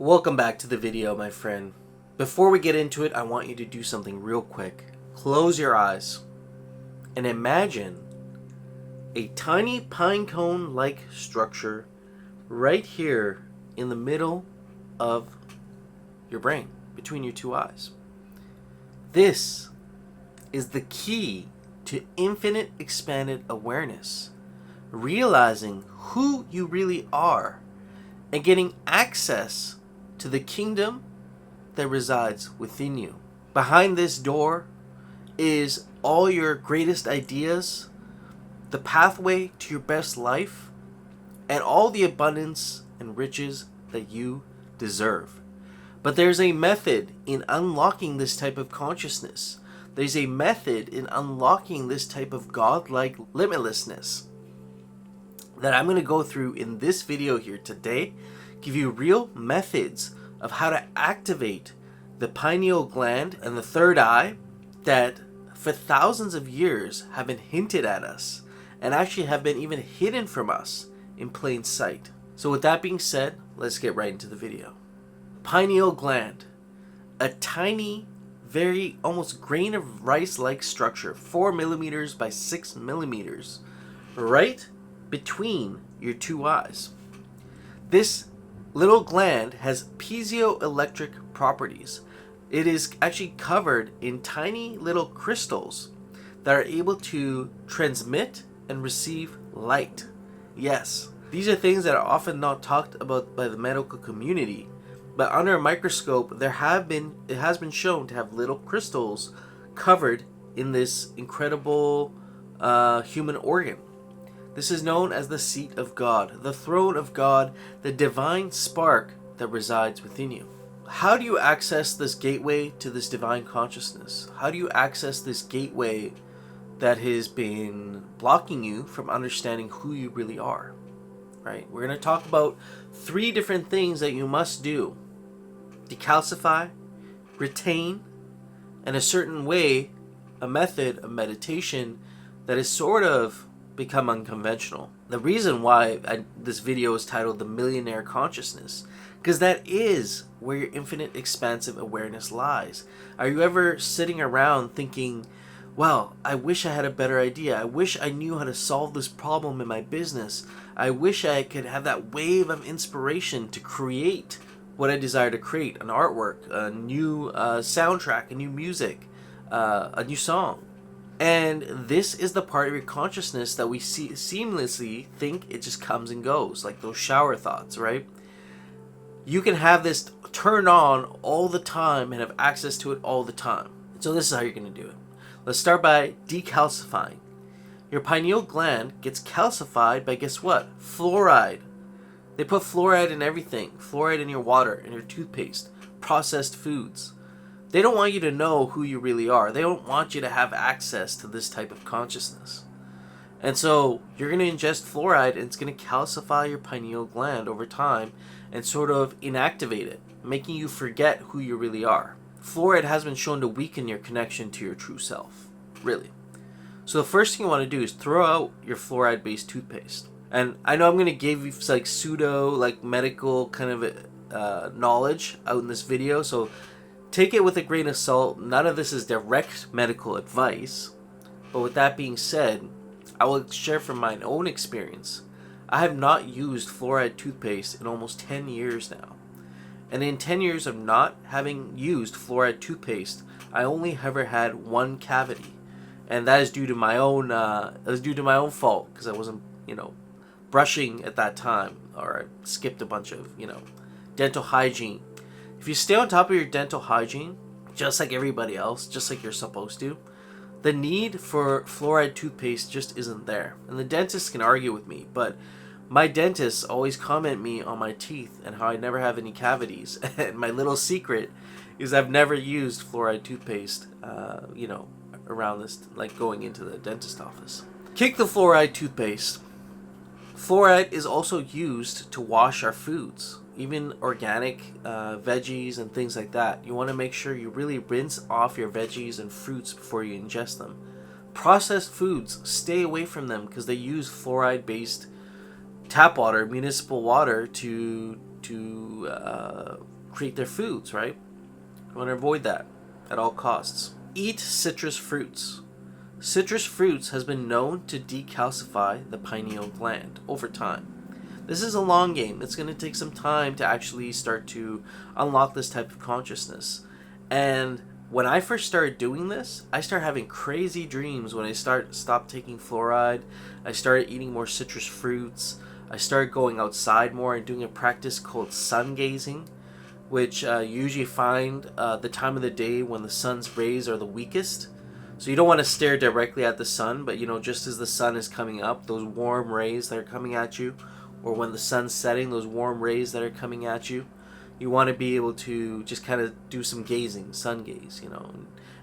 Welcome back to the video, my friend. Before we get into it, I want you to do something real quick. Close your eyes and imagine a tiny pine cone-like structure right here in the middle of your brain, between your two eyes. This is the key to infinite expanded awareness, realizing who you really are and getting access to the kingdom that resides within you. Behind this door is all your greatest ideas, the pathway to your best life, and all the abundance and riches that you deserve. But there's a method in unlocking this type of consciousness. There's a method in unlocking this type of God-like limitlessness that I'm going to go through in this video here today. Give you real methods of how to activate the pineal gland and the third eye that for thousands of years have been hinted at us and actually have been even hidden from us in plain sight. So with that being said, let's get right into the video. Pineal gland, a tiny, very almost grain of rice-like structure, 4 millimeters by 6 millimeters, right between your two eyes. This little gland has piezoelectric properties. It is actually covered in tiny little crystals that are able to transmit and receive light. Yes, these are things that are often not talked about by the medical community, but under a microscope it has been shown to have little crystals covered in this incredible human organ. This is known as the seat of God, the throne of God, the divine spark that resides within you. How do you access this gateway to this divine consciousness? How do you access this gateway that has been blocking you from understanding who you really are? Right? We're going to talk about 3 different things that you must do. Decalcify, retain, and a certain way, a method of meditation that is sort of become unconventional. The reason why this video is titled The Millionaire Consciousness, because that is where your infinite expansive awareness lies. Are you ever sitting around thinking, well, I wish I had a better idea. I wish I knew how to solve this problem in my business. I wish I could have that wave of inspiration to create what I desire to create, an artwork, a new soundtrack, a new music, a new song. And this is the part of your consciousness that we seamlessly think it just comes and goes, like those shower thoughts, right? You can have this turned on all the time and have access to it all the time. So this is how you're going to do it. Let's start by decalcifying. Your pineal gland gets calcified by, guess what? Fluoride. They put fluoride in everything. Fluoride in your water, in your toothpaste, processed foods. They don't want you to know who you really are. They don't want you to have access to this type of consciousness. And so you're going to ingest fluoride and it's going to calcify your pineal gland over time and sort of inactivate it, making you forget who you really are. Fluoride has been shown to weaken your connection to your true self, really. So the first thing you want to do is throw out your fluoride-based toothpaste. And I know I'm going to give you like pseudo, like medical kind of knowledge out in this video, so take it with a grain of salt. None of this is direct medical advice. But with that being said, I will share from my own experience. I have not used fluoride toothpaste in almost 10 years now. And in 10 years of not having used fluoride toothpaste, I only ever had one cavity. And that is due to my own fault, because I wasn't, brushing at that time, or I skipped a bunch of, dental hygiene. If you stay on top of your dental hygiene, just like everybody else, just like you're supposed to, the need for fluoride toothpaste just isn't there. And the dentists can argue with me, but my dentists always comment me on my teeth and how I never have any cavities. And my little secret is I've never used fluoride toothpaste, around this, like going into the dentist office. Kick the fluoride toothpaste. Fluoride is also used to wash our foods. Even organic veggies and things like that. You want to make sure you really rinse off your veggies and fruits before you ingest them. Processed foods, stay away from them because they use fluoride-based tap water, municipal water to create their foods, right? You want to avoid that at all costs. Eat citrus fruits. Citrus fruits has been known to decalcify the pineal gland over time. This is a long game. It's going to take some time to actually start to unlock this type of consciousness. And when I first started doing this, I started having crazy dreams when I stopped taking fluoride. I started eating more citrus fruits. I started going outside more and doing a practice called sun gazing, which you usually find the time of the day when the sun's rays are the weakest. So you don't want to stare directly at the sun, but just as the sun is coming up, those warm rays that are coming at you, or when the sun's setting, those warm rays that are coming at you, you want to be able to just kind of do some gazing, sun gaze,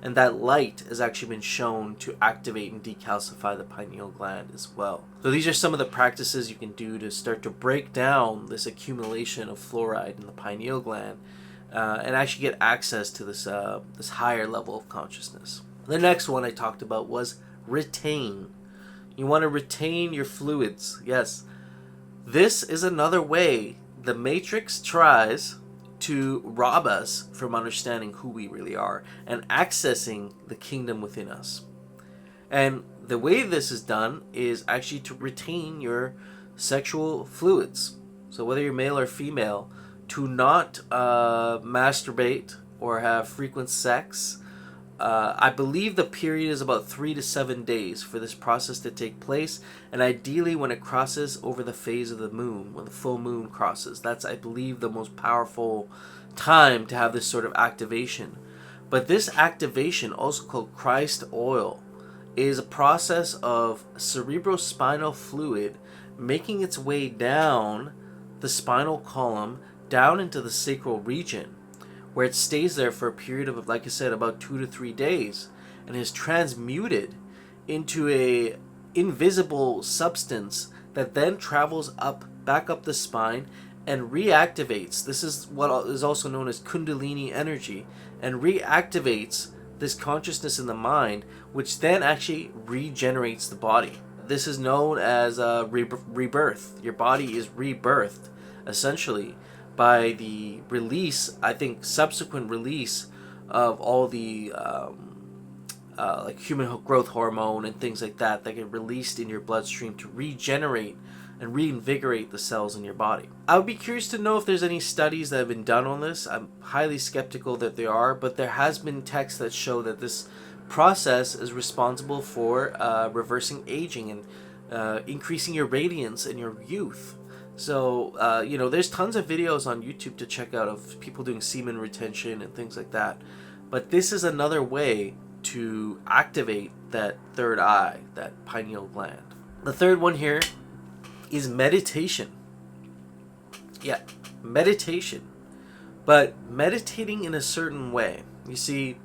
and that light has actually been shown to activate and decalcify the pineal gland as well. So these are some of the practices you can do to start to break down this accumulation of fluoride in the pineal gland and actually get access to this higher level of consciousness. The next one I talked about was retain. You want to retain your fluids. Yes. This is another way the Matrix tries to rob us from understanding who we really are and accessing the kingdom within us. And the way this is done is actually to retain your sexual fluids. So whether you're male or female, to not masturbate or have frequent sex. I believe the period is about 3 to 7 days for this process to take place, and ideally when it crosses over the phase of the moon, when the full moon crosses. That's, I believe, the most powerful time to have this sort of activation. But this activation, also called Christ oil, is a process of cerebrospinal fluid making its way down the spinal column, down into the sacral region, where it stays there for a period of, like I said, about 2 to 3 days, and is transmuted into a invisible substance that then travels back up the spine and reactivates. This is what is also known as Kundalini energy, and reactivates this consciousness in the mind, which then actually regenerates the body. This is known as rebirth. Your body is rebirthed, essentially, by the release, I think, subsequent release of all the like human growth hormone and things like that get released in your bloodstream to regenerate and reinvigorate the cells in your body. I would be curious to know if there's any studies that have been done on this. I'm highly skeptical that there are, but there has been texts that show that this process is responsible for reversing aging and increasing your radiance and your youth. So, there's tons of videos on YouTube to check out of people doing semen retention and things like that. But this is another way to activate that third eye, that pineal gland. The third one here is meditation. Yeah, meditation. But meditating in a certain way. You see,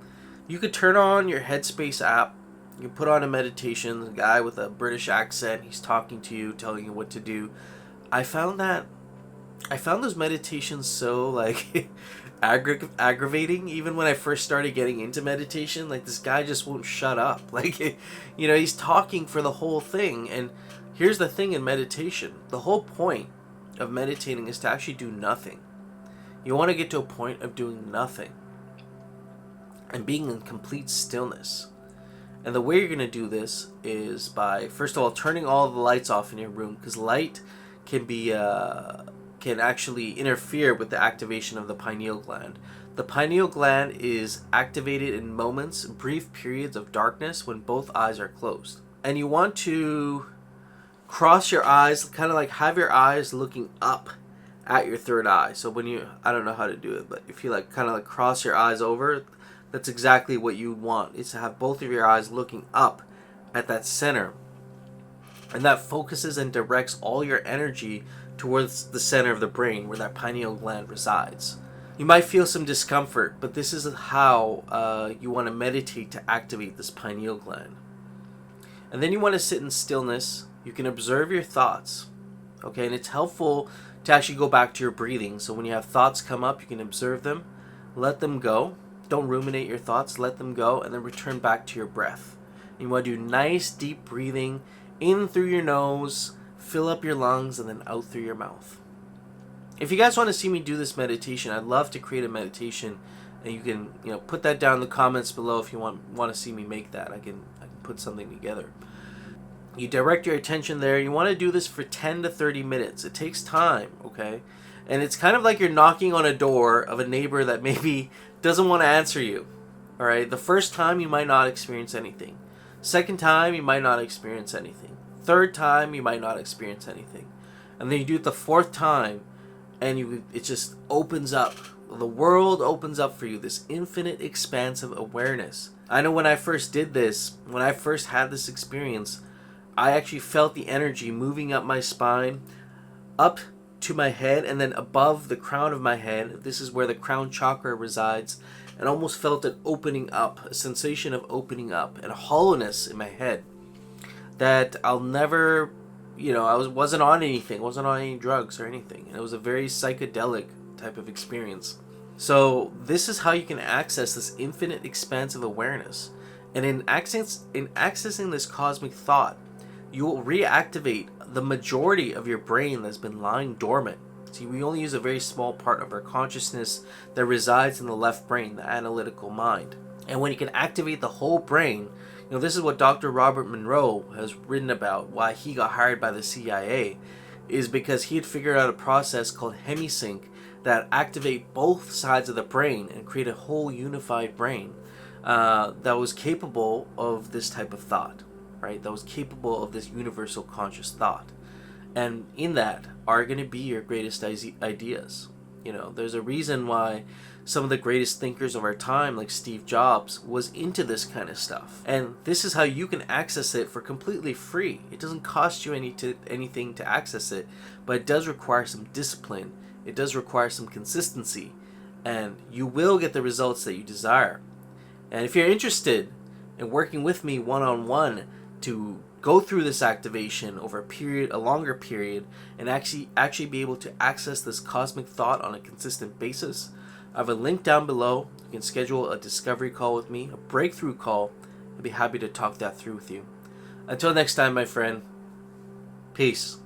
you could turn on your Headspace app. You can put on a meditation. The guy with a British accent, he's talking to you, telling you what to do. I found those meditations so aggravating. Even when I first started getting into meditation, this guy just won't shut up. He's talking for the whole thing. And here's the thing in meditation: the whole point of meditating is to actually do nothing. You want to get to a point of doing nothing and being in complete stillness. And the way you're going to do this is by, first of all, turning all the lights off in your room, because light can actually interfere with the activation of the pineal gland. The pineal gland is activated in moments, brief periods of darkness when both eyes are closed. And you want to cross your eyes, kind of have your eyes looking up at your third eye. So when I don't know how to do it, but if you cross your eyes over, that's exactly what you want, is to have both of your eyes looking up at that center. And that focuses and directs all your energy towards the center of the brain where that pineal gland resides. You might feel some discomfort, but this is how you want to meditate to activate this pineal gland. And then you want to sit in stillness. You can observe your thoughts. Okay, and it's helpful to actually go back to your breathing. So when you have thoughts come up, you can observe them, let them go. Don't ruminate your thoughts, let them go, and then return back to your breath. And you want to do nice deep breathing in through your nose, fill up your lungs, and then out through your mouth. If you guys want to see me do this meditation, I'd love to create a meditation, and you can put that down in the comments below if you want to see me make that. I can put something together. You direct your attention there. You want to do this for 10 to 30 minutes. It takes time, okay? And it's kind of like you're knocking on a door of a neighbor that maybe doesn't want to answer you. All right? The first time you might not experience anything. Second time you might not experience anything. Third time you might not experience anything. And then you do it the fourth time, and it just opens up. The world opens up for you, this infinite expansive awareness. I know when I first did this, when I first had this experience, I actually felt the energy moving up my spine, up to my head, and then above the crown of my head. This is where the crown chakra resides, and almost felt it opening up, a sensation of opening up, and a hollowness in my head that I'll never, I wasn't on anything, wasn't on any drugs or anything. And it was a very psychedelic type of experience. So this is how you can access this infinite expansive awareness. And in accessing this cosmic thought, you will reactivate the majority of your brain that's been lying dormant. See, we only use a very small part of our consciousness that resides in the left brain, the analytical mind. And when you can activate the whole brain, this is what Dr. Robert Monroe has written about, why he got hired by the CIA, is because he had figured out a process called hemisync that activate both sides of the brain and create a whole unified brain that was capable of this type of thought. Right, that was capable of this universal conscious thought. And in that are going to be your greatest ideas. There's a reason why some of the greatest thinkers of our time, like Steve Jobs, was into this kind of stuff. And this is how you can access it for completely free. It doesn't cost you anything to access it, but it does require some discipline. It does require some consistency. And you will get the results that you desire. And if you're interested in working with me one-on-one to go through this activation over a longer period, and actually be able to access this cosmic thought on a consistent basis, I have a link down below. You can schedule a discovery call with me, a breakthrough call. I'd be happy to talk that through with you. Until next time, my friend, peace.